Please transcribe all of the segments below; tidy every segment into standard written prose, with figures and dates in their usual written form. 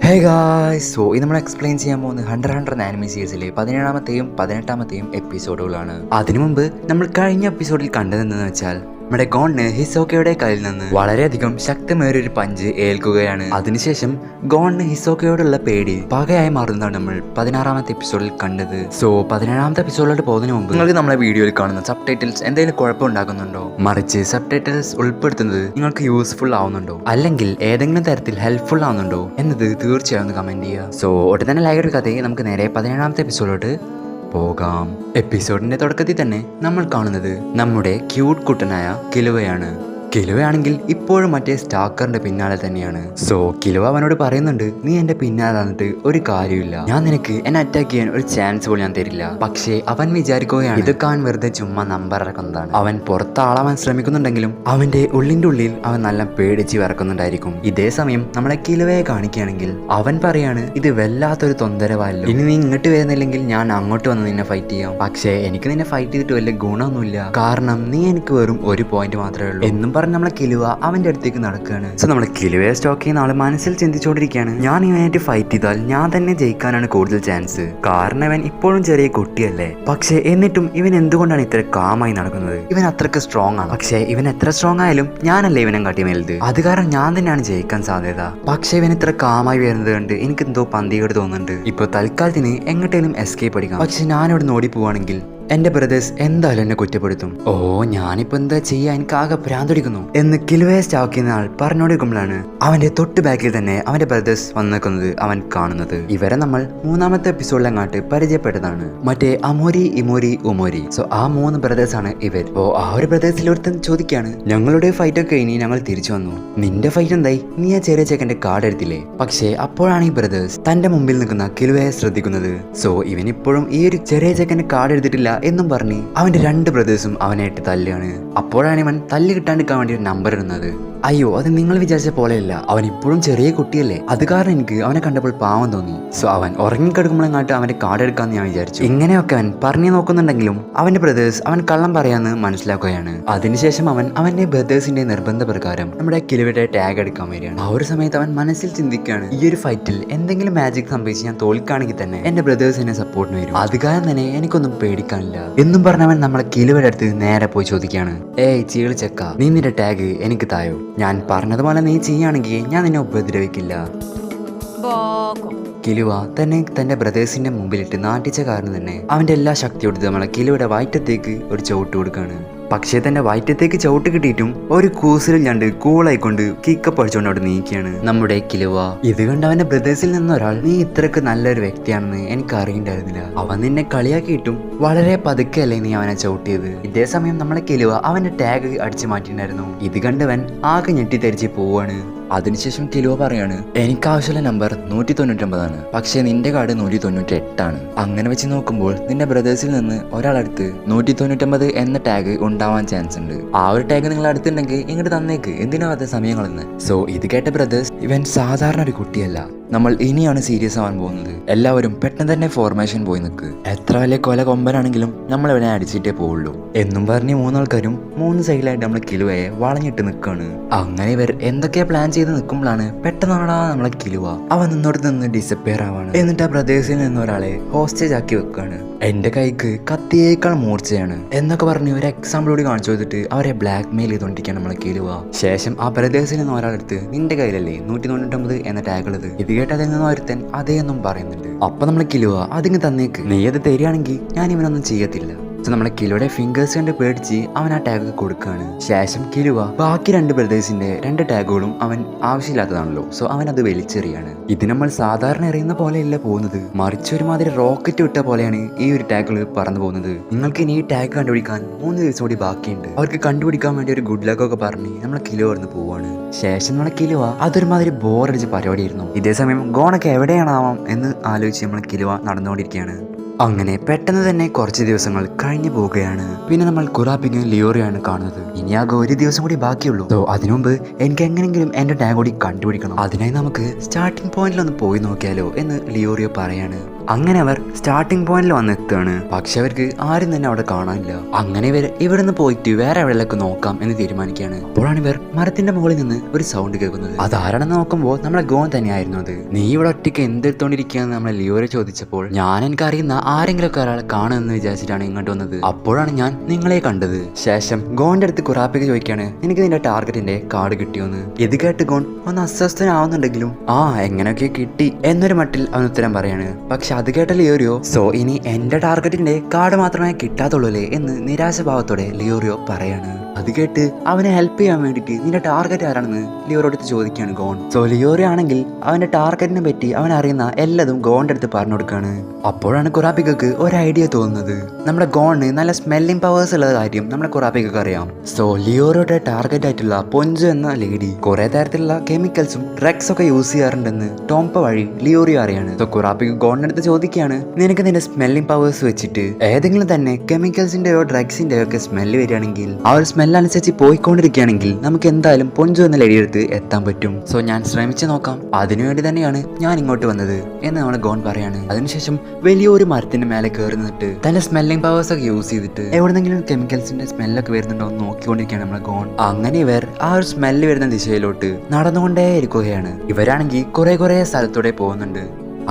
Hey guys, so ഇത് നമ്മൾ explain ചെയ്യാൻ പോകുന്നത് ഹണ്ടർ ആനിമി സീരീസിലെ 17ാമത്തെയും 18ാമത്തെയും എപ്പിസോഡുകളാണ്. അതിനു മുമ്പ് നമ്മൾ കഴിഞ്ഞ എപ്പിസോഡിൽ കണ്ടതെന്ന് വെച്ചാൽ നമ്മുടെ ഗോണിന് ഹിസോക്കയുടെ കയ്യിൽ നിന്ന് വളരെയധികം ശക്തമേറിയൊരു പഞ്ച് ഏൽക്കുകയാണ്. അതിനുശേഷം ഗോണിന് ഹിസോക്കയോടുള്ള പേടി പകയായി മാറുന്നതാണ് നമ്മൾ 16ാമത്തെ എപ്പിസോഡിൽ കണ്ടത്. സോ 17ാമത്തെ എപ്പിസോഡിലോട്ട് പോകുന്നതിന് മുമ്പ് നിങ്ങൾക്ക് നമ്മളെ വീഡിയോയിൽ കാണുന്ന സബ് ടൈറ്റിൽസ് എന്തെങ്കിലും കുഴപ്പമുണ്ടാക്കുന്നുണ്ടോ, മറിച്ച് സബ് ടൈറ്റിൽസ് ഉൾപ്പെടുത്തുന്നത് നിങ്ങൾക്ക് യൂസ്ഫുൾ ആവുന്നുണ്ടോ, അല്ലെങ്കിൽ ഏതെങ്കിലും തരത്തിൽ ഹെൽപ്ഫുൾ ആവുന്നുണ്ടോ എന്നത് തീർച്ചയായും കമന്റ് ചെയ്യുക. സോ ഒട്ട് തന്നെ ലൈക്ക് കഥയെ നമുക്ക് നേരെ 17ാമത്തെ എപ്പിസോഡിലോട്ട് പോകാം. എപ്പിസോഡിന്റെ തുടക്കത്തിൽ തന്നെ നമ്മൾ കാണുന്നത് നമ്മുടെ ക്യൂട്ട് കുട്ടനായ കിലുവയാണ്. കിലുവയാണെങ്കിൽ ഇപ്പോഴും മറ്റേ സ്റ്റാക്കറിന്റെ പിന്നാലെ തന്നെയാണ്. സോ കിലുവ അവനോട് പറയുന്നുണ്ട്, നീ എന്റെ പിന്നാലെ വന്നിട്ട് ഒരു കാര്യമില്ല, ഞാൻ നിനക്ക് എന്നെ അറ്റാക്ക് ചെയ്യാൻ ഒരു ചാൻസ് പോലും ഞാൻ തരില്ല. പക്ഷേ അവൻ വിചാരിക്കുകയാണ് ഇതൊക്കെ അവൻ വെറുതെ ചുമ്മാ നമ്പർ ഇറക്കുന്നതാണ്. അവൻ പുറത്താളാവാൻ ശ്രമിക്കുന്നുണ്ടെങ്കിലും അവന്റെ ഉള്ളിന്റെ ഉള്ളിൽ അവൻ നല്ല പേടിച്ച് വിറക്കുന്നുണ്ടായിരിക്കും. ഇതേ സമയം നമ്മളെ കിലുവയെ കാണിക്കുകയാണെങ്കിൽ അവൻ പറയാണ്, ഇത് വല്ലാത്തൊരു തൊന്തരവല്ലോ, ഇനി നീ ഇങ്ങോട്ട് വരുന്നില്ലെങ്കിൽ ഞാൻ അങ്ങോട്ട് വന്ന് നിന്നെ ഫൈറ്റ് ചെയ്യാം. പക്ഷേ എനിക്ക് നിന്നെ ഫൈറ്റ് ചെയ്തിട്ട് വലിയ ഗുണമൊന്നുമില്ല, കാരണം നീ എനിക്ക് വെറും ഒരു പോയിന്റ് മാത്രമേ ഉള്ളൂ എന്നും പറഞ്ഞ് നമ്മളെ കിലുവ അവന്റെ അടുത്തേക്ക് നടക്കുകയാണ്. സോ നമ്മളെ കിലുവയെ സ്റ്റോക്ക് ചെയ്യുന്ന ആള് മനസ്സിൽ ചിന്തിച്ചുകൊണ്ടിരിക്കുകയാണ്, ഞാൻ ഇവനായിട്ട് ഫൈറ്റ് ചെയ്താൽ ഞാൻ തന്നെ ജയിക്കാനാണ് കൂടുതൽ ചാൻസ്, കാരണം ഇവൻ ഇപ്പോഴും ചെറിയ കുട്ടിയല്ലേ. പക്ഷേ എന്നിട്ടും ഇവൻ എന്തുകൊണ്ടാണ് ഇത്ര കാമായി നടക്കുന്നത്? ഇവൻ അത്രക്ക് സ്ട്രോങ് ആണ്. പക്ഷേ ഇവൻ എത്ര സ്ട്രോങ് ആയാലും ഞാനല്ലേ ഇവനെ കാട്ടി വലുത്, അത് കാരണം ഞാൻ തന്നെയാണ് ജയിക്കാൻ സാധ്യത. പക്ഷേ ഇവൻ ഇത്ര കാമായി വരുന്നത് കണ്ട് എനിക്ക് എന്തോ പന്തികേട് തോന്നുന്നുണ്ട്. ഇപ്പൊ തൽക്കാലത്തിന് എങ്ങോട്ടേലും എസ്കേപ്പ് അടിക്കാം. പക്ഷെ ഞാനിവിടെ ഓടി പോവാണെങ്കിൽ എന്റെ ബ്രദേഴ്സ് എന്തായാലും എന്നെ കുറ്റപ്പെടുത്തും. ഓ ഞാനിപ്പോ എന്താ ചെയ്യാ, എനിക്ക് ആകെ ഭ്രാന്തടിക്കുന്നു എന്ന് കിലുവയെ സ്റ്റോക്ക് ചെയ്യുന്ന ആൾ പറഞ്ഞോടിക്കുമ്പോഴാണ് അവന്റെ തൊട്ട് ബാക്കിൽ തന്നെ അവന്റെ ബ്രദേഴ്സ് വന്നേക്കുന്നത് അവൻ കാണുന്നത്. ഇവരെ നമ്മൾ 3ാമത്തെ എപ്പിസോഡിലങ്ങാട്ട് പരിചയപ്പെട്ടതാണ്, മറ്റേ അമോരി ഇമോരി ഉമോരി. സോ ആ 3 ബ്രദേഴ്സ് ആണ് ഇവർ. ഓ ആ ഒരു ബ്രദേഴ്സിൽ ഒരുത്തൻ ചോദിക്കാണ്, ഞങ്ങളുടെ ഫൈറ്റ് ഒക്കെ കഴിഞ്ഞ് ഞങ്ങൾ തിരിച്ചു വന്നു, നിന്റെ ഫൈറ്റ് എന്തായി, നീ ആ ചെറിയ ചെക്കന്റെ കാർഡ് എടുത്തില്ലേ? പക്ഷേ അപ്പോഴാണ് ഈ ബ്രദേഴ്സ് തന്റെ മുമ്പിൽ നിൽക്കുന്ന കിലുവയെ ശ്രദ്ധിക്കുന്നത്. സോ ഇവൻ ഇപ്പോഴും ഈ ഒരു ചെറിയ ചെക്കന്റെ കാർഡ് എടുത്തിട്ടില്ല എന്നും പറഞ്ഞ് അവന്റെ 2 ബ്രദേഴ്സും അവനായിട്ട് തല്ലുകയാണ്. അപ്പോഴാണ് ഇവൻ തല്ല് കിട്ടാണ്ടിരിക്കാൻ വേണ്ടി ഒരു നമ്പർ ഇടുന്നത്. അയ്യോ അത് നിങ്ങൾ വിചാരിച്ച പോലെയല്ല, അവൻ ഇപ്പോഴും ചെറിയ കുട്ടിയല്ലേ, അത് കാരണം എനിക്ക് അവനെ കണ്ടപ്പോൾ പാവം തോന്നി. സോ അവൻ ഉറങ്ങിക്കിടക്കുമ്പോഴെങ്ങാട്ട് അവന്റെ കാർഡ് എടുക്കാന്ന് ഞാൻ വിചാരിച്ചു. ഇങ്ങനെയൊക്കെ അവൻ പറഞ്ഞു നോക്കുന്നുണ്ടെങ്കിലും അവന്റെ ബ്രദേഴ്സ് അവൻ കള്ളം പറയാന്ന് മനസ്സിലാക്കുകയാണ്. അതിനുശേഷം അവൻ അവന്റെ ബ്രദേഴ്സിന്റെ നിർബന്ധ പ്രകാരം നമ്മുടെ കിലുവയുടെ ടാഗ് എടുക്കാൻ വരികയാണ്. ആ ഒരു സമയത്ത് അവൻ മനസ്സിൽ ചിന്തിക്കുകയാണ്, ഈ ഒരു ഫൈറ്റിൽ എന്തെങ്കിലും മാജിക് സംഭവിച്ച് ഞാൻ തോൽക്കുകയാണെങ്കിൽ തന്നെ എന്റെ ബ്രദേഴ്സ് എന്നെ സപ്പോർട്ടിന് വരും, അത് കാരണം തന്നെ എനിക്കൊന്നും പേടിക്കാനില്ല എന്നും പറഞ്ഞവൻ നമ്മളെ കിലുവയുടെ അടുത്ത് നേരെ പോയി ചോദിക്കുകയാണ്, ഏയ് ചീളി ചെക്ക, നീ നിന്റെ ടാഗ് എനിക്ക് തായോ, ഞാൻ പറഞ്ഞതുപോലെ നീ ചെയ്യുകയാണെങ്കിൽ ഞാൻ നിന്നെ ഉപദ്രവിക്കില്ല. കിലുവ തന്നെ തന്റെ ബ്രദേഴ്സിന്റെ മുമ്പിലിട്ട് നാട്ടിച്ച കാരണം തന്നെ അവന്റെ എല്ലാ ശക്തിയോടും നമ്മളെ കിലുവയുടെ വയറ്റത്തേക്ക് ഒരു ചവിട്ട് കൊടുക്കുകയാണ്. പക്ഷേ തന്റെ വയറ്റത്തേക്ക് ചവിട്ട് കിട്ടിയിട്ടും ഒരു കൂസലിൽ ഞണ്ട് കൂളായിക്കൊണ്ട് കിക്കപ്പ് അടിച്ചുകൊണ്ട് അവിടെ നീക്കുകയാണ് നമ്മുടെ കിലുവ. ഇത് കണ്ട് അവന്റെ ബ്രദേഴ്സിൽ നിന്നൊരാൾ, നീ ഇത്രക്ക് നല്ലൊരു വ്യക്തിയാണെന്ന് എനിക്ക് അറിയണ്ടായിരുന്നില്ല, അവൻ നിന്നെ കളിയാക്കിയിട്ടും വളരെ പതുക്കെയല്ലേ നീ അവനെ ചവിട്ടിയത്. ഇതേ സമയം നമ്മളെ കിലുവ അവന്റെ ടാഗ് അടിച്ചു മാറ്റിയിട്ടുണ്ടായിരുന്നു. ഇത് കണ്ടവൻ ആകെ ഞെട്ടിത്തെറിച്ച് പോവാണ്. അതിനുശേഷം കിലുവ പറയാണ്, എനിക്ക് ആവശ്യമുള്ള നമ്പർ 199 പക്ഷേ നിന്റെ കാർഡ് 198 ആണ്. അങ്ങനെ വെച്ച് നോക്കുമ്പോൾ നിന്റെ ബ്രദേഴ്സിൽ നിന്ന് ഒരാളടുത്ത് 199 എന്ന ടാഗ് ഉണ്ടാവാൻ ചാൻസ് ഉണ്ട്. ആ ഒരു ടാഗ് നിങ്ങൾ അടുത്തുണ്ടെങ്കിൽ ഇങ്ങോട്ട് തന്നേക്ക്, എന്തിനാ അത് സമയങ്ങളെന്ന്. സോ ഇത് കേട്ട ബ്രദേഴ്സ്, ഇവൻ സാധാരണ ഒരു കുട്ടിയല്ല, നമ്മൾ ഇനിയാണ് സീരിയസ് ആവാൻ പോകുന്നത്, എല്ലാവരും പെട്ടെന്ന് തന്നെ ഫോർമേഷൻ പോയി നിൽക്ക്, എത്ര വലിയ കൊല കൊമ്പനാണെങ്കിലും നമ്മൾ ഇവനെ അടിച്ചിട്ടേ പോവുള്ളൂ എന്നും പറഞ്ഞ് 3 ആൾക്കാരും 3 സൈഡിലായിട്ട് നമ്മൾ കിലുവയെ വളഞ്ഞിട്ട് നിൽക്കാണ്. അങ്ങനെ ഇവർ എന്തൊക്കെയാ പ്ലാൻ ചെയ്ത് നിൽക്കുമ്പോഴാണ് പെട്ടെന്നാണ് നമ്മളെ കിലുവ അവൻ നിന്നോട് നിന്ന് ഡിസപ്പിയർ ആവാണ്. എന്നിട്ട് ആ ബ്രദേഴ്സിൽ നിന്ന് ഒരാളെ ഹോസ്റ്റേജ് ആക്കി വെക്കാണ്. എന്റെ കൈക്ക് കത്തിയേക്കാൾ മൂർച്ചയാണ് എന്നൊക്കെ പറഞ്ഞ് ഒരു എക്സാമ്പിൾ കൂടി കാണിച്ചു കൊടുത്തിട്ട് അവരെ ബ്ലാക്ക് മെയിൽ ചെയ്തോണ്ടിരിക്കുകയാണ് നമ്മളെ കിലുവ. ശേഷം ആ ബ്രദേഴ്സിൽ നിന്ന് ഒരാളെടുത്ത്, നിന്റെ കയ്യിലല്ലേ 199 എന്ന ടാഗ് ഉള്ളത്, ഇത് കേട്ട് അതിൽ നിന്ന് ഒരുത്തൻ അതേന്നും പറയുന്നുണ്ട്. അപ്പൊ നമ്മളെ കിലുവ, അതിങ്ങ് തന്നേക്ക്, നീ അത് തരികയാണെങ്കിൽ ഞാൻ ഇവനൊന്നും ചെയ്യത്തില്ല. സോ നമ്മളെ കിലുവയുടെ ഫിംഗേഴ്സ് കണ്ട് പേടിച്ച് അവൻ ആ ടാഗ് കൊടുക്കുകയാണ്. ശേഷം കിലുവ ബാക്കി 2 ബ്രദേഴ്സിന്റെ 2 ടാഗുകളും അവൻ ആവശ്യമില്ലാത്തതാണല്ലോ, സോ അവൻ അത് വലിച്ചെറിയാണ്. ഇത് നമ്മൾ സാധാരണ എറിയുന്ന പോലെയല്ല പോകുന്നത്, മറിച്ച് ഒരുമാതിരി റോക്കറ്റ് വിട്ട പോലെയാണ് ഈ ഒരു ടാഗുകൾ പറന്നു പോകുന്നത്. നിങ്ങൾക്ക് ഇനി ഈ ടാഗ് കണ്ടുപിടിക്കാൻ 3 ദിവസം കൂടി ബാക്കിയുണ്ട്. അവർക്ക് കണ്ടുപിടിക്കാൻ വേണ്ടി ഒരു ഗുഡ് ലക്ക് ഒക്കെ പറഞ്ഞ് നമ്മളെ കിലുവ വന്ന് പോവാണ്. ശേഷം നമ്മളെ കിലുവ അതൊരുമാതിരി ബോറടിച്ച പരിപാടിയായിരുന്നു. ഇതേ സമയം ഗോണൊക്കെ എവിടെയാണാവാം എന്ന് ആലോചിച്ച് നമ്മളെ കിലുവ നടന്നുകൊണ്ടിരിക്കുകയാണ്. അങ്ങനെ പെട്ടെന്ന് തന്നെ കുറച്ച് ദിവസങ്ങൾ കഴിഞ്ഞു പോവുകയാണ്. പിന്നെ നമ്മൾ കുറാപ്പിക്കും ലിയോറിയാണ് കാണുന്നത്. ഇനി ആകെ ഒരു ദിവസം കൂടി ബാക്കിയുള്ളൂ. സോ അതിനു മുമ്പ് എനിക്ക് എങ്ങനെങ്കിലും എന്റെ ടാഗ് കൂടി കണ്ടുപിടിക്കണം. അതിനായി നമുക്ക് സ്റ്റാർട്ടിംഗ് പോയിന്റിൽ ഒന്ന് പോയി നോക്കിയാലോ എന്ന് ലിയോറിയോ പറയാണ്. അങ്ങനെ അവർ സ്റ്റാർട്ടിംഗ് പോയിന്റിൽ വന്നെത്തുകയാണ്. പക്ഷെ അവർക്ക് ആരും തന്നെ അവിടെ കാണാനില്ല. അങ്ങനെ ഇവർ ഇവിടെ നിന്ന് പോയിട്ട് വേറെ എവിടെയൊക്കെ നോക്കാം എന്ന് തീരുമാനിക്കുകയാണ്. അപ്പോഴാണ് ഇവർ മരത്തിന്റെ മുകളിൽ നിന്ന് ഒരു സൗണ്ട് കേൾക്കുന്നത്. അതാരാണെന്ന് നോക്കുമ്പോൾ നമ്മളെ ഗോൺ തന്നെയായിരുന്നു അത്. നീ ഇവിടെ ഒറ്റയ്ക്ക് എന്തെടുത്തോണ്ടിരിക്കുകയെന്ന് നമ്മളെ ലിയോരെ ചോദിച്ചപ്പോൾ ഞാൻ എനിക്കറിയുന്ന ആരെങ്കിലുമൊക്കെ ഒരാളെ കാണുമെന്ന് വിചാരിച്ചിട്ടാണ് ഇങ്ങോട്ട് വന്നത്. അപ്പോഴാണ് ഞാൻ നിങ്ങളെ കണ്ടത്. ശേഷം ഗോണിന്റെ അടുത്ത് കുറാപ്പിക്ക് ചോദിക്കാണ്, എനിക്ക് നിന്റെ ടാർഗറ്റിന്റെ കാർഡ് കിട്ടിയോന്ന്. ഇത് കേട്ട് ഗോൺ ഒന്ന് അസ്വസ്ഥനാവുന്നുണ്ടെങ്കിലും എങ്ങനെയൊക്കെ കിട്ടി എന്നൊരു മട്ടിൽ അവൻ ഉത്തരം പറയാണ്. പക്ഷെ അത് കേട്ട ലിയോറിയോ, സോ ഇനി എന്റെ ടാർഗറ്റിന്റെ കാർഡ് മാത്രമേ കിട്ടാത്തുള്ളൂലേ എന്ന് നിരാശഭാവത്തോടെ ലിയോറിയോ പറയാണ്. അത് കേട്ട് അവനെ ഹെൽപ്പ് ചെയ്യാൻ വേണ്ടിട്ട് നിന്റെ ടാർഗറ്റ് ആരാണെന്ന് ലിയോറിയോട് അടുത്ത് ചോദിക്കുകയാണ് ഗോൺ. സോ ലിയോറിയോ ആണെങ്കിൽ അവന്റെ ടാർഗറ്റിനെ പറ്റി അവൻ അറിയുന്ന എല്ലാതും ഗോണിന്റെ അടുത്ത് പറഞ്ഞു കൊടുക്കുകയാണ്. അപ്പോഴാണ് കുറാപ്പിക്കക്ക് ഒരു ഐഡിയ തോന്നുന്നത്. നമ്മുടെ ഗോണിന് നല്ല സ്മെല്ലിംഗ് പവേഴ്സ് ഉള്ള കാര്യം നമ്മുടെ കുറാപ്പിക്കക്ക് അറിയാം. സോ ലിയോറിയോയുടെ ടാർഗറ്റ് ആയിട്ടുള്ള പൊഞ്ചു എന്ന ലേഡി കുറെ തരത്തിലുള്ള കെമിക്കൽസും ഡ്രഗ്സ് ഒക്കെ യൂസ് ചെയ്യാറുണ്ടെന്ന് ടോംപ വഴി ലിയോറിയോ അറിയാണ്. സോ കുറാപ്പിക്ക് ഗോണിന്റെ അടുത്ത് ചോദിക്കുകയാണ്, നിനക്ക് നിന്റെ സ്മെല്ലിംഗ് പവേഴ്സ് വെച്ചിട്ട് ഏതെങ്കിലും തന്നെ കെമിക്കൽസിന്റെയോ ഡ്രഗ്സിന്റെയോ ഒക്കെ സ്മെല്ല് വരികയാണെങ്കിൽ ആ ഒരു സ്മെല്ല് അനുസരിച്ച് പോയിക്കൊണ്ടിരിക്കുകയാണെങ്കിൽ നമുക്ക് എന്തായാലും പൊഞ്ചു എന്ന ലേഡിയെടുത്ത് എത്താൻ പറ്റും. സോ ഞാൻ ശ്രമിച്ചു നോക്കാം, അതിനുവേണ്ടി തന്നെയാണ് ഞാൻ ഇങ്ങോട്ട് വന്നത് എന്ന് നമ്മൾ ഗോൺ പറയാണ്. അതിനുശേഷം വലിയൊരു മരത്തിന്റെ മേലെ കയറി നിന്നിട്ട് തന്റെ സ്മെല്ലിംഗ് പവേഴ്സ് ഒക്കെ യൂസ് ചെയ്തിട്ട് എവിടെന്നെങ്കിലും കെമിക്കൽസിന്റെ സ്മെല്ലൊക്കെ വരുന്നുണ്ടോ എന്ന് നോക്കിക്കൊണ്ടിരിക്കുകയാണ് നമ്മളെ ഗോൺ. അങ്ങനെ ഇവർ ആ ഒരു സ്മെല്ല് വരുന്ന ദിശയിലോട്ട് നടന്നുകൊണ്ടേ ഇരിക്കുകയാണ്. ഇവരാണെങ്കിൽ കുറെ സ്ഥലത്തൂടെ പോകുന്നുണ്ട്.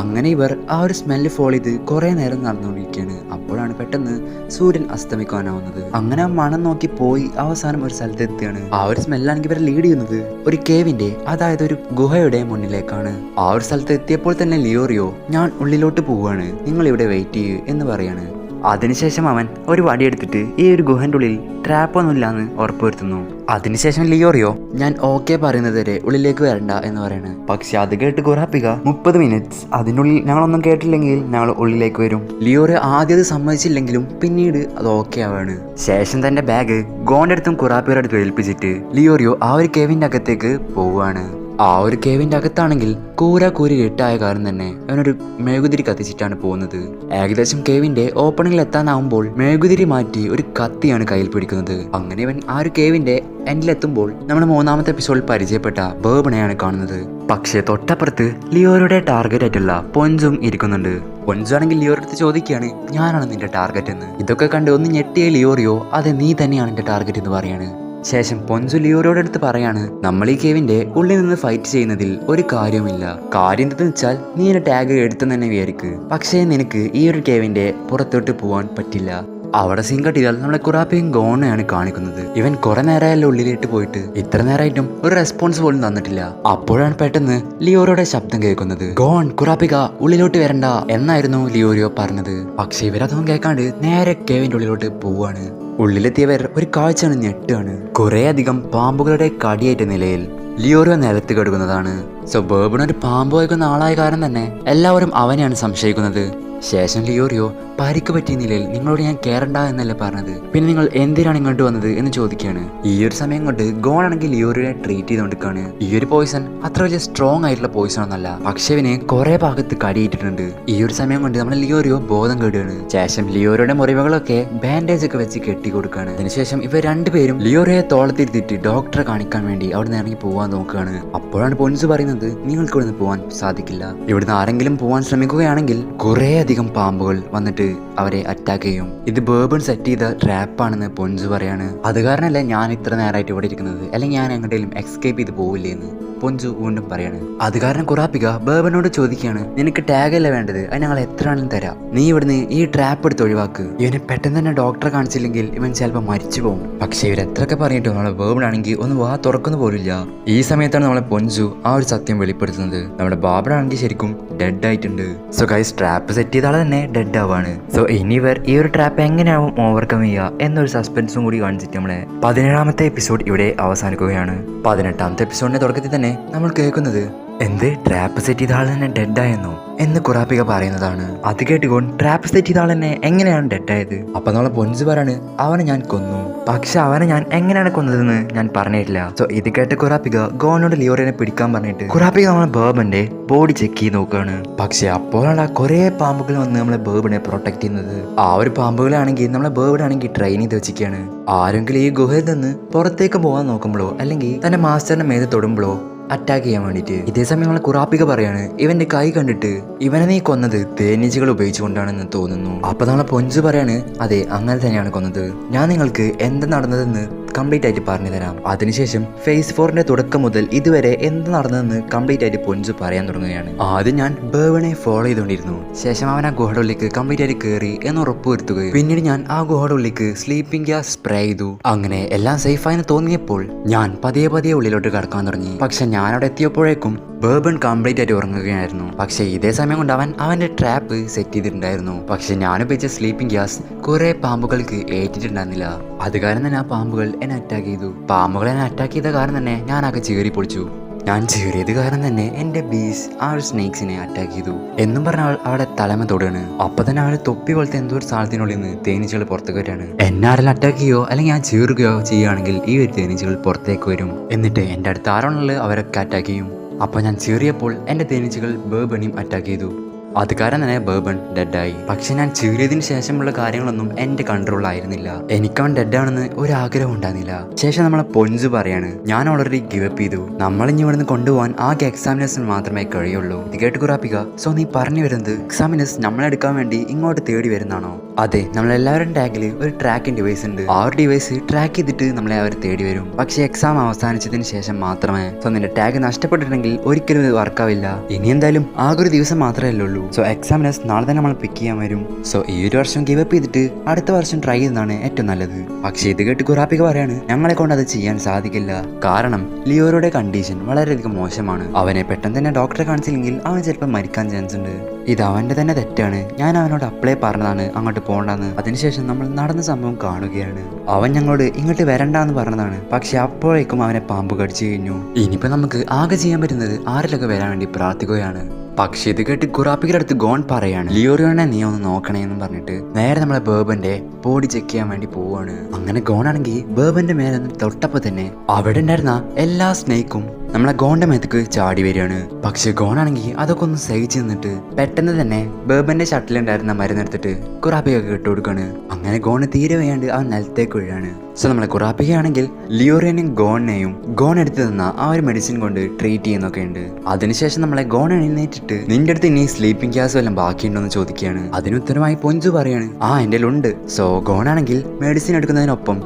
അങ്ങനെ ഇവർ ആ ഒരു സ്മെല്ല് ഫോളോ ചെയ്ത് കുറെ നേരം നടന്നുകൊണ്ടിരിക്കുകയാണ്. അപ്പോഴാണ് പെട്ടെന്ന് സൂര്യൻ അസ്തമിക്കാനാവുന്നത്. അങ്ങനെ ആ മണം നോക്കി പോയി അവസാനം ഒരു സ്ഥലത്ത് എത്തുകയാണ്. ആ ഒരു സ്മെല്ലാണെങ്കിൽ ഇവരെ ലീഡ് ചെയ്യുന്നത് ഒരു കേവിന്റെ, അതായത് ഒരു ഗുഹയുടെ മുന്നിലേക്കാണ്. ആ ഒരു സ്ഥലത്ത് എത്തിയപ്പോൾ തന്നെ ലിയോറിയോ, ഞാൻ ഉള്ളിലോട്ട് പോവുകയാണ്, നിങ്ങൾ ഇവിടെ വെയിറ്റ് ചെയ്യൂ എന്ന് പറയാണ്. അതിനുശേഷം അവൻ ഒരു വടിയെടുത്തിട്ട് ഈ ഒരു ഗുഹന്റെ ഉള്ളിൽ ട്രാപ്പൊന്നുമില്ലാന്ന് ഉറപ്പുവരുത്തുന്നു. അതിനുശേഷം ലിയോറിയോ, ഞാൻ ഓക്കെ പറയുന്നത് വരെ ഉള്ളിലേക്ക് വരണ്ട എന്ന് പറയാണ്. പക്ഷെ അത് കേട്ട് കുറാപ്പിക 30 മിനിറ്റ്സ് അതിനുള്ളിൽ ഞങ്ങളൊന്നും കേട്ടില്ലെങ്കിൽ ഞങ്ങൾ ഉള്ളിലേക്ക് വരും. ലിയോറിയോ ആദ്യം അത് സമ്മതിച്ചില്ലെങ്കിലും പിന്നീട് അത് ഓക്കെ ആവാണ്. ശേഷം തന്റെ ബാഗ് ഗോണിന്റെ അടുത്തും കുറാപ്പിയുടെ അടുത്തും ഏൽപ്പിച്ചിട്ട് ലിയോറിയോ ആ ഒരു കേവിന്റെ അകത്തേക്ക് പോവുകയാണ്. ആ ഒരു കേവിന്റെ അകത്താണെങ്കിൽ കൂരി കെട്ടായ കാരണം തന്നെ അവനൊരു മെഴുകുതിരി കത്തിച്ചിട്ടാണ് പോകുന്നത്. ഏകദേശം കേവിന്റെ ഓപ്പണിംഗിൽ എത്താനാവുമ്പോൾ മെഴുകുതിരി മാറ്റി ഒരു കത്തിയാണ് കയ്യിൽ പിടിക്കുന്നത്. അങ്ങനെ അവൻ ആ ഒരു കേവിന്റെ എൻഡിലെത്തുമ്പോൾ നമ്മൾ 3ാമത്തെ എപ്പിസോഡിൽ പരിചയപ്പെട്ട ബേബിനെയാണ് കാണുന്നത്. പക്ഷേ തൊട്ടപ്പുറത്ത് ലിയോയുടെ ടാർഗറ്റ് ആയിട്ടുള്ള പൊഞ്ചും ഇരിക്കുന്നുണ്ട്. പൊഞ്ചു ആണെങ്കിൽ ലിയോയുടെ അടുത്ത് ചോദിക്കുകയാണ്, ഞാനാണ് നിന്റെ ടാർഗറ്റ് എന്ന്. ഇതൊക്കെ കണ്ട് ഒന്ന് ഞെട്ടിയ ലിയോറിയോ, അതെ നീ തന്നെയാണ് എന്റെ ടാർഗറ്റ് എന്ന് പറയാണ്. ശേഷം പൊഞ്ചു ലിയോരോടെ അടുത്ത് പറയാണ്, നമ്മൾ ഈ കേവിന്റെ ഉള്ളിൽ നിന്ന് ഫൈറ്റ് ചെയ്യുന്നതിൽ ഒരു കാര്യവുമില്ല. കാര്യം എന്തെന്ന് വെച്ചാൽ നീ എന്റെ ടാഗ് എടുത്തെന്ന് തന്നെ വിചാരിക്ക്. പക്ഷേ നിനക്ക് ഈ ഒരു കേവിന്റെ പുറത്തോട്ട് പോകാൻ പറ്റില്ല. അവിടെ സീൻ കട്ടിയാൽ നമ്മുടെ കുറാപ്പിയും ഗോണയാണ് കാണിക്കുന്നത്. ഇവൻ കുറെ നേരമായല്ലോ ഉള്ളിലിട്ട് പോയിട്ട്, ഇത്ര നേരമായിട്ടും ഒരു റെസ്പോൺസ് പോലും തന്നിട്ടില്ല. അപ്പോഴാണ് പെട്ടെന്ന് ലിയോരോടെ ശബ്ദം കേൾക്കുന്നത്. ഗോൺ, കുറാപ്പിക ഉള്ളിലോട്ട് വരണ്ട എന്നായിരുന്നു ലിയോരിയോ പറഞ്ഞത്. പക്ഷെ ഇവരതൊന്നും കേൾക്കാണ്ട് നേരെ കേവിന്റെ ഉള്ളിലോട്ട് പോവാണ്. ഉള്ളിലെത്തിയവർ ഒരു കാഴ്ചയാണ് ഞെട്ടാണ്. കുറെ അധികം പാമ്പുകളുടെ കടിയേറ്റ നിലയിൽ ലിയോറിയോ നിലത്ത് കിടക്കുന്നതാണ്. സോ ബേബിനൊരു പാമ്പ് വയ്ക്കുന്ന ആളായ കാരണം തന്നെ എല്ലാവരും അവനെയാണ് സംശയിക്കുന്നത്. ശേഷം ലിയോറിയോ പരിക്ക് പറ്റിയ നിലയിൽ നിങ്ങളോട് ഞാൻ കേറണ്ട എന്നല്ലേ പറഞ്ഞത്, പിന്നെ നിങ്ങൾ എന്തിനാണ് ഇങ്ങോട്ട് വന്നത് എന്ന് ചോദിക്കുകയാണ്. ഈ ഒരു സമയം കൊണ്ട് ഗോൺ ആണെങ്കിൽ ലിയോറിയെ ട്രീറ്റ് ചെയ്തുകൊണ്ടിരിക്കുകയാണ്. ഈ ഒരു പോയിസൺ അത്ര വലിയ സ്ട്രോങ് ആയിട്ടുള്ള പോയിസൺ ഒന്നല്ല, പക്ഷെ ഇവന് കുറെ ഭാഗത്ത് കടിയിട്ടിട്ടുണ്ട്. ഈ ഒരു സമയം കൊണ്ട് നമ്മൾ ലിയോറിയോ ബോധം കേടുകയാണ്. ശേഷം ലിയോറിയുടെ മുറിവുകളൊക്കെ ബാൻഡേജ് ഒക്കെ വെച്ച് കെട്ടി കൊടുക്കുകയാണ്. അതിനുശേഷം ഇവർ രണ്ടുപേരും ലിയോറിയെ തോളത്തിരുത്തിയിട്ട് ഡോക്ടറെ കാണിക്കാൻ വേണ്ടി അവിടെ നിന്ന് ഇറങ്ങി പോവാൻ നോക്കുകയാണ്. അപ്പോഴാണ് പൊൻസു പറയുന്നത്, നിങ്ങൾക്ക് ഇവിടുന്ന് പോകാൻ സാധിക്കില്ല. ഇവിടുന്ന് ആരെങ്കിലും പോകാൻ ശ്രമിക്കുകയാണെങ്കിൽ കുറെ അധികം പാമ്പുകൾ വന്നിട്ട് അവരെ അറ്റാക്ക് ചെയ്യും. ഇത് ബേബൺ സെറ്റ് ചെയ്ത ട്രാപ്പാണെന്ന് പൊൻസു പറയാണ്. അത് കാരണമല്ല ഞാൻ ഇത്ര നേരമായിട്ട് ഇവിടെ ഇരിക്കുന്നത്, അല്ലെങ്കിൽ ഞാൻ എങ്ങോട്ടെങ്കിലും എസ്കേപ്പ് ചെയ്ത് പോവില്ലേ എന്ന് പൊൻസു വീണ്ടും പറയാണ്. അത് കാരണം കുറാപ്പിക ബേബനോട് ചോദിക്കുകയാണ്, നിനക്ക് ടാഗ് അല്ല വേണ്ടത്, അത് ഞങ്ങൾ എത്ര ആണെങ്കിലും തരാം, നീ ഇവിടുന്ന് ഈ ട്രാപ്പ് എടുത്ത് ഒഴിവാക്ക്. ഇവനെ പെട്ടെന്ന് തന്നെ ഡോക്ടറെ കാണിച്ചില്ലെങ്കിൽ ഇവൻ ചിലപ്പോൾ മരിച്ചു പോകും. പക്ഷെ ഇവരെത്രയൊക്കെ പറഞ്ഞിട്ടും നമ്മളെ ബേബനാണെങ്കിൽ ഒന്ന് വാ തുറക്കുന്ന പോലില്ല. ഈ സമയത്താണ് നമ്മളെ പൊൻസു ആ ഒരു സത്യം വെളിപ്പെടുത്തുന്നത്. നമ്മുടെ ബാബനാണെങ്കിൽ ശരിക്കും ഡെഡ് ആയിട്ടുണ്ട്. സോ ഗൈസ്, ട്രാപ്പ് സെറ്റ് ചെയ്ത ആളെ തന്നെ ഡെഡ് ആവാണ്. സോ ഇനിവർ ഈ ഒരു ട്രാപ്പ് എങ്ങനെയാവും ഓവർകം ചെയ്യുക എന്നൊരു സസ്പെൻസും കൂടി കാണിച്ചിട്ട് നമ്മളെ 17ാമത്തെ എപ്പിസോഡ് ഇവിടെ അവസാനിക്കുകയാണ്. 18ാമത്തെ എപ്പിസോഡിന്റെ തുടക്കത്തിൽ തന്നെ നമ്മൾ കേൾക്കുന്നത് എന്ത് ട്രാപ്പ് സെറ്റ് ചെയ്ത ആൾ തന്നെ ഡെഡായെന്നോ എന്ന് കുറാപ്പിക പറയുന്നതാണ്. അത് കേട്ട് ഗോൺ ട്രാപ്പ് സെറ്റ് ചെയ്ത ആൾ തന്നെ എങ്ങനെയാണ് ഡെഡായത്? അപ്പൊ നമ്മളെ പൊൻസ് പറയാണ് അവനെ ഞാൻ കൊന്നു, പക്ഷെ അവനെ ഞാൻ എങ്ങനെയാണ് കൊന്നതെന്ന് ഞാൻ പറഞ്ഞിട്ടില്ല. സോ ഇത് കേട്ട് കുറാപ്പിക ഗോണിനോട് ലിയോറിനെ പിടിക്കാൻ പറഞ്ഞിട്ട് കുറാപ്പിക നമ്മളെ ബേബന്റെ ബോഡി ചെക്ക് ചെയ്ത് നോക്കുകയാണ്. പക്ഷെ അപ്പോഴാണ് കുറെ പാമ്പുകൾ വന്ന് നമ്മളെ ബേബിനെ പ്രൊട്ടക്ട് ചെയ്യുന്നത്. ആ ഒരു പാമ്പുകളാണെങ്കിൽ നമ്മളെ ബേബിനാണെങ്കിൽ ട്രെയിൻ ചെയ്ത് വെച്ചിരിക്കുകയാണ്. ആരെങ്കിലും ഈ ഗുഹയിൽ നിന്ന് പുറത്തേക്ക് പോകാൻ നോക്കുമ്പോഴോ അല്ലെങ്കിൽ തന്റെ മാസ്റ്ററിന്റെ മേലെ തൊടുമ്പോഴോ അറ്റാക്ക് ചെയ്യാൻ വേണ്ടിയിട്ട്. ഇതേ സമയം നമ്മളെ കുറാപ്പിക പറയാണ് ഇവന്റെ കൈ കണ്ടിട്ട് ഇവനെ നീ കൊന്നത് തേനീച്ചകൾ ഉപയോഗിച്ചുകൊണ്ടാണെന്ന് തോന്നുന്നു. അപ്പൊ നമ്മളെ പൊൻസ് പറയാണ് അതെ അങ്ങനെ തന്നെയാണ് കൊന്നത്, ഞാൻ നിങ്ങൾക്ക് എന്ത് നടന്നതെന്ന് കംപ്ലീറ്റ് ആയിട്ട് പറഞ്ഞു തരാം. അതിനുശേഷം ഫേസ് 4ന്റെ തുടക്കം മുതൽ ഇതുവരെ എന്ത് നടന്നതെന്ന് കംപ്ലീറ്റ് ആയിട്ട് പൊൻസ് പറയാൻ തുടങ്ങുകയാണ്. ആദ്യം ഞാൻ ബേബിനെ ഫോളോ ചെയ്തുകൊണ്ടിരുന്നു, ശേഷം അവൻ ആ ഗുഹയുടെ ഉള്ളിലേക്ക് കംപ്ലീറ്റ് ആയിട്ട് കയറി എന്ന് ഉറപ്പുവരുത്തുകയും പിന്നീട് ഞാൻ ആ ഗുഹയുടെ ഉള്ളിലേക്ക് സ്ലീപ്പിംഗ് ഗ്യാസ് സ്പ്രേ ചെയ്തു. അങ്ങനെ എല്ലാം സേഫായെന്ന് തോന്നിയപ്പോൾ ഞാൻ പതിയെ പതിയെ ഉള്ളിലോട്ട് കടക്കാൻ തുടങ്ങി. പക്ഷെ ഞാൻ അവിടെ എത്തിയപ്പോഴേക്കും ബേബൺ കംപ്ലീറ്റ് ആയിട്ട് ഉറങ്ങുകയായിരുന്നു. പക്ഷെ ഇതേ സമയം കൊണ്ട് അവന്റെ ട്രാപ്പ് സെറ്റ് ചെയ്തിട്ടുണ്ടായിരുന്നു. പക്ഷെ ഞാൻ ഉപയോഗിച്ച സ്ലീപ്പിംഗ് ഗ്യാസ് കുറെ പാമ്പുകൾക്ക് ഏറ്റിട്ടുണ്ടായിരുന്നില്ല. അത് കാരണം തന്നെ ആ പാമ്പുകൾ എന്നെ അറ്റാക്ക് ചെയ്തു. പാമ്പുകൾ എന്നെ അറ്റാക്ക് ചെയ്ത കാരണം തന്നെ ഞാനൊക്കെ ചീറി പൊളിച്ചു. ഞാൻ ചീറിയത് കാരണം തന്നെ എന്റെ ബീസ് ആ ഒരു സ്നേക്സിനെ അറ്റാക്ക് ചെയ്തു എന്നും പറഞ്ഞ അവിടെ തലമ തൊടുകയാണ്. അപ്പൊ തന്നെ അവൾ തൊപ്പി പോലത്തെ എന്തോ ഒരു സാധനത്തിനുള്ളിൽ നിന്ന് തേനീച്ചകൾ പുറത്തേക്ക് വരികയാണ്. എന്നെ ആരെല്ലാം അറ്റാക്ക് ചെയ്യോ അല്ലെങ്കിൽ ഞാൻ ചീറുകയോ ചെയ്യുകയാണെങ്കിൽ ഈ ഒരു തേനീച്ചകൾ പുറത്തേക്ക് വരും. എന്നിട്ട് എൻ്റെ അടുത്ത് ആരാണുള്ളത് അവരൊക്കെ അറ്റാക്ക് ചെയ്യും. അപ്പോൾ ഞാൻ ചീറിയപ്പോൾ എൻ്റെ തേനീച്ചകൾ ബേബണിയും അറ്റാക്ക് ചെയ്തു. അത് കാരണം തന്നെ ബേബൺ ഡെഡായി. പക്ഷെ ഞാൻ ചീറിയതിന് ശേഷമുള്ള കാര്യങ്ങളൊന്നും എൻ്റെ കൺട്രോളിലായിരുന്നില്ല. എനിക്കവൻ ഡെഡാണെന്ന് ഒരാഗ്രഹം ഉണ്ടായിരുന്നില്ല. ശേഷം നമ്മളെ പൊൻസ് പറയാണ് ഞാൻ ഓൾറെഡി ഗിവപ്പ് ചെയ്തു, നമ്മളിനി ഇവിടുന്ന് കൊണ്ടുപോകാൻ ആകെ എക്സാമിനേഴ്സിന് മാത്രമേ കഴിയുള്ളൂ. ഇത് കേട്ട് കുറാപ്പിക സോ നീ പറഞ്ഞു വരുന്നത് എക്സാമിനേഴ്സ് നമ്മളെടുക്കാൻ വേണ്ടി ഇങ്ങോട്ട് തേടി വരുന്നതാണോ? അതെ, നമ്മളെല്ലാവരും ടാഗിൽ ഒരു ട്രാക്കിംഗ് ഡിവൈസ് ഉണ്ട്. ആ ഒരു ഡിവൈസ് ട്രാക്ക് ചെയ്തിട്ട് നമ്മളെ അവർ തേടി വരും. പക്ഷേ എക്സാം അവസാനിച്ചതിന് ശേഷം മാത്രമേ. സോ നിന്റെ ടാഗ് നഷ്ടപ്പെട്ടിട്ടുണ്ടെങ്കിൽ ഒരിക്കലും ഇത് വർക്കാവില്ല. ഇനി എന്തായാലും ആകെ ഒരു ദിവസം മാത്രമല്ലേ ഉള്ളൂ. സോ എക്സാമിനേഴ്സ് നാളെ തന്നെ നമ്മൾ പിക്ക് ചെയ്യാൻ വരും. സോ ഈ ഒരു വർഷം ഗിവപ്പ് ചെയ്തിട്ട് അടുത്ത വർഷം ട്രൈ ചെയ്യുന്നതാണ് ഏറ്റവും നല്ലത്. പക്ഷേ ഇത് കേട്ട് കുറാപ്പിക പറയാണ് ഞങ്ങളെ കൊണ്ട് അത് ചെയ്യാൻ സാധിക്കില്ല. കാരണം ലിയോയുടെ കണ്ടീഷൻ വളരെയധികം മോശമാണ്. അവനെ പെട്ടെന്ന് തന്നെ ഡോക്ടറെ കാണിച്ചില്ലെങ്കിൽ അവൻ ചിലപ്പോൾ മരിക്കാൻ ചാൻസ് ഉണ്ട്. ഇത് അവന്റെ തന്നെ തെറ്റാണ്. ഞാൻ അവനോട് അപ്ലൈ പറഞ്ഞതാണ് അങ്ങോട്ട് പോകണ്ടെന്ന്. അതിനുശേഷം നമ്മൾ നടന്ന സംഭവം കാണുകയാണ്. അവൻ ഞങ്ങളോട് ഇങ്ങോട്ട് വരണ്ടെന്ന് പറഞ്ഞതാണ്. പക്ഷെ അപ്പോഴേക്കും അവനെ പാമ്പ് കടിച്ചു കഴിഞ്ഞു. ഇനിയിപ്പോ നമുക്ക് ആകെ ചെയ്യാൻ പറ്റുന്നത് ആരിലൊക്കെ വരാൻ വേണ്ടി പ്രാർത്ഥിക്കുകയാണ്. പക്ഷെ ഇത് കേട്ട് കുറാപ്പിയുടെ അടുത്ത് ഗോൺ പറയാണ് ലിയോറിയോനെ നീ ഒന്ന് നോക്കണേ എന്ന് പറഞ്ഞിട്ട് നേരെ നമ്മളെ ബേബന്റെ ബോഡി ചെക്ക് ചെയ്യാൻ വേണ്ടി പോവാണ്. അങ്ങനെ ഗോണാണെങ്കിൽ ബേബന്റെ മേലെ തൊട്ടപ്പോ തന്നെ അവിടെ ഉണ്ടായിരുന്ന എല്ലാ സ്നേക്കും നമ്മളെ ഗോണിന്റെ മേത്തേക്ക് ചാടി വരികയാണ്. പക്ഷെ ഗോണാണെങ്കിൽ അതൊക്കെ ഒന്ന് സഹിച്ചു നിന്നിട്ട് പെട്ടെന്ന് തന്നെ ബേബന്റെ ഷട്ടിലുണ്ടായിരുന്ന മരുന്നെടുത്തിട്ട് കുറാപ്പിയൊക്കെ ഇട്ടുകൊടുക്കാണ്. അങ്ങനെ ഗോണ് തീരെ വയ്യാണ്ട് അവൻ നിലത്തേക്ക് വീഴാണ്. സോ നമ്മളെ കുറാപ്പികയാണെങ്കിൽ ലിയോറിനെയും ഗോണിനെയും ഗോൺ എടുത്തു തന്ന ആ ഒരു മെഡിസിൻ കൊണ്ട് ട്രീറ്റ് ചെയ്യുന്നൊക്കെ ഉണ്ട്. അതിനുശേഷം നമ്മളെ ഗോൺ എഴുന്നേറ്റിട്ട് നിന്റെ അടുത്ത് ഇനി സ്ലീപ്പിംഗ് ഗ്യാസ് വല്ലതും ബാക്കിയുണ്ടോ എന്ന് ചോദിക്കുകയാണ്. അതിനുത്തരമായി പൊഞ്ചു പറയാണ് എൻ്റെ ഉണ്ട്. സോ ഗോണാണെങ്കിൽ മെഡിസിൻ എടുക്കുന്നതിനൊപ്പം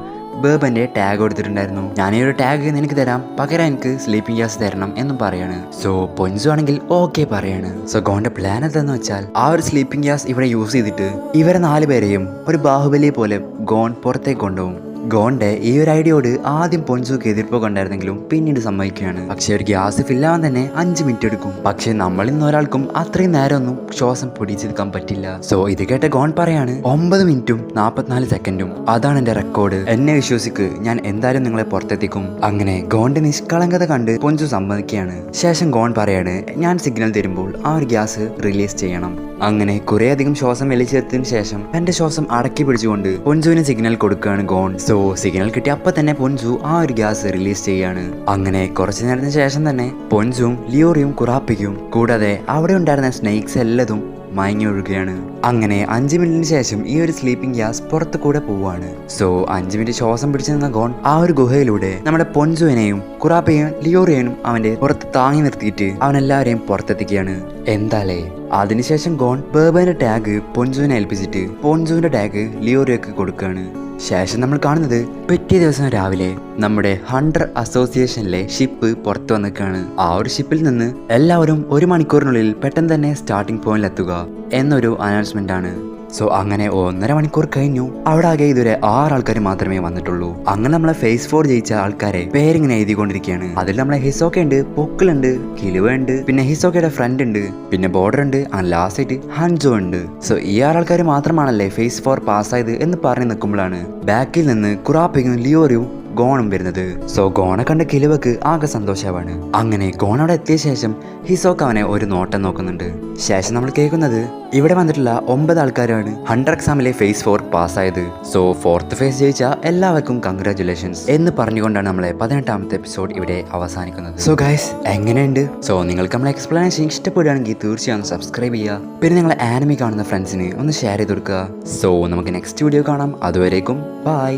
ബേബന്റെ ടാഗ് കൊടുത്തിട്ടുണ്ടായിരുന്നു. ഞാൻ ഈ ഒരു ടാഗ് നിനക്ക് തരാം, പകരം എനിക്ക് സ്ലീപ്പിംഗ് ഗ്യാസ് തരണം എന്നും പറയാണ്. സോ പൊൻസു ആണെങ്കിൽ ഓക്കെ പറയാണ്. സോ ഗോന്റെ പ്ലാൻ എന്താന്ന് വെച്ചാൽ ആ ഒരു സ്ലീപ്പിംഗ് ഗ്യാസ് ഇവിടെ യൂസ് ചെയ്തിട്ട് ഇവരെ 4 പേരെയും ഒരു ബാഹുബലിയെ പോലെ ഗോൺ പുറത്തേക്ക് കൊണ്ടുപോകും. ഗോണിന്റെ ഈ ഒരു ഐഡിയോട് ആദ്യം പൊൻസുക്ക് എതിർപ്പ് കൊണ്ടായിരുന്നെങ്കിലും പിന്നീട് സമ്മതിക്കുകയാണ്. പക്ഷെ ഒരു ഗ്യാസ് ഫില്ലാവാൻ തന്നെ 5 മിനിറ്റ് എടുക്കും. പക്ഷെ നമ്മൾ ഇന്ന് ഒരാൾക്കും അത്രയും നേരമൊന്നും ശ്വാസം പിടിച്ചെടുക്കാൻ പറ്റില്ല. സോ ഇത് കേട്ട ഗോൺ പറയാണ് 9 മിനിറ്റും 44 സെക്കൻഡും അതാണ് എന്റെ റെക്കോർഡ്. എന്നെ വിശ്വസിക്ക്, ഞാൻ എന്തായാലും നിങ്ങളെ പുറത്തെത്തിക്കും. അങ്ങനെ ഗോണിന്റെ നിഷ്കളങ്കത കണ്ട് പൊൻസു സമ്മതിക്കുകയാണ്. ശേഷം ഗോൺ പറയാണ് ഞാൻ സിഗ്നൽ തരുമ്പോൾ ആ ഒരു ഗ്യാസ് റിലീസ് ചെയ്യണം. അങ്ങനെ കുറെ അധികം ശ്വാസം വലിച്ചെടുത്തതിന് ശേഷം എന്റെ ശ്വാസം അടക്കി പിടിച്ചുകൊണ്ട് പൊൻസുവിന് സിഗ്നൽ കൊടുക്കുകയാണ് ഗോൺ. സോ സിഗ്നൽ കിട്ടി അപ്പൊ തന്നെ പൊൻസു ആ ഒരു ഗ്യാസ് റിലീസ് ചെയ്യാണ്. അങ്ങനെ കുറച്ചു നേരത്തിന് ശേഷം തന്നെ പൊൻസും ലിയോറിയും കുറാപ്പിക്കും കൂടാതെ അവിടെ ഉണ്ടായിരുന്ന സ്നേക്സ് എല്ലാതും മയങ്ങി ഒഴുകുകയാണ്. അങ്ങനെ 5 മിനിറ്റിന് ശേഷം ഈ ഒരു സ്ലീപ്പിംഗ് ഗ്യാസ് പുറത്തു കൂടെ പോവാണ്. സോ 5 മിനിറ്റ് ശ്വാസം പിടിച്ചു നിന്ന ഗോൺ ആ ഒരു ഗുഹയിലൂടെ നമ്മുടെ പൊൻസുവിനെയും കുറാപ്പയെയും ലിയോറിയനും അവന്റെ പുറത്ത് താങ്ങി നിർത്തിയിട്ട് അവനെല്ലാവരെയും പുറത്തെത്തിക്കുകയാണ്. എന്താലേ അതിനുശേഷം ഗോൺ ബേബന്റെ ടാഗ് പൊൻസുവിനെ ഏൽപ്പിച്ചിട്ട് പൊൻസുവിന്റെ ടാഗ് ലിയോറിയക്ക് കൊടുക്കുകയാണ്. ശേഷം നമ്മൾ കാണുന്നത് പിറ്റേ ദിവസം രാവിലെ നമ്മുടെ ഹണ്ടർ അസോസിയേഷനിലെ ഷിപ്പ് പുറത്തു വന്നിരിക്കുകയാണ്. ആ ഒരു ഷിപ്പിൽ നിന്ന് എല്ലാവരും 1 മണിക്കൂറിനുള്ളിൽ പെട്ടെന്ന് തന്നെ സ്റ്റാർട്ടിംഗ് പോയിന്റിൽ എത്തുക എന്നൊരു അനൗൺസ്മെന്റ് ആണ്. സോ അങ്ങനെ 1.5 മണിക്കൂർ കഴിഞ്ഞു. അവിടെ ആകെ ഇതുവരെ 6 ആൾക്കാർ മാത്രമേ വന്നിട്ടുള്ളൂ. അങ്ങനെ നമ്മളെ ഫേസ് 4 ജയിച്ച ആൾക്കാരെ പേരിങ്ങനെ എഴുതിക്കൊണ്ടിരിക്കുകയാണ്. അതിൽ നമ്മളെ ഹിസോക്ക ഉണ്ട്, പൊക്കിളുണ്ട്, കിലുവ ഉണ്ട്, പിന്നെ ഹിസോക്കയുടെ ഫ്രണ്ട് ഉണ്ട്, പിന്നെ ബോർഡർ ഉണ്ട്, അങ്ങനെ ലാസ്റ്റ് ആയിട്ട് ഹൻജോ ഉണ്ട്. സോ ഈ 6 ആൾക്കാർ മാത്രമാണല്ലേ ഫേസ് 4 പാസ്സായത് എന്ന് പറഞ്ഞു നിൽക്കുമ്പോഴാണ് ബാക്കിൽ നിന്ന് കുറാപ്പയും ലിയോറിയും ഗോണും വരുന്നത്. സോ ഗോണെ കണ്ട കിലുവക്ക് ആകെ സന്തോഷമാണ്. അങ്ങനെ ഗോൺ അവിടെ എത്തിയ ശേഷം ഹിസോക്ക അവനെ ഒരു നോട്ടം നോക്കുന്നുണ്ട്. ശേഷം നമ്മൾ കേൾക്കുന്നത് ഇവിടെ വന്നിട്ടുള്ള 9 ആൾക്കാരാണ് 100 എക്സാമിലെ ഫേസ് 4 പാസ്സായത്. സോ 4th ഫേസ് ജയിച്ച എല്ലാവർക്കും കൺഗ്രാറ്റുലേഷൻസ് എന്ന് പറഞ്ഞുകൊണ്ടാണ് നമ്മളെ 18ാമത്തെ എപ്പിസോഡ് ഇവിടെ അവസാനിക്കുന്നത്. സോ ഗൈസ് എങ്ങനെയുണ്ട്? സോ നിങ്ങൾക്ക് നമ്മളെ എക്സ്പ്ലനേഷൻ ഇഷ്ടപ്പെടുകയാണെങ്കിൽ തീർച്ചയായും സബ്സ്ക്രൈബ് ചെയ്യുക. പിന്നെ നിങ്ങൾ ആനിമി കാണുന്ന ഫ്രണ്ട്സിന് ഒന്ന് ഷെയർ ചെയ്ത് കൊടുക്കുക. സോ നമുക്ക് നെക്സ്റ്റ് വീഡിയോ കാണാം. അതുവരേക്കും ബൈ.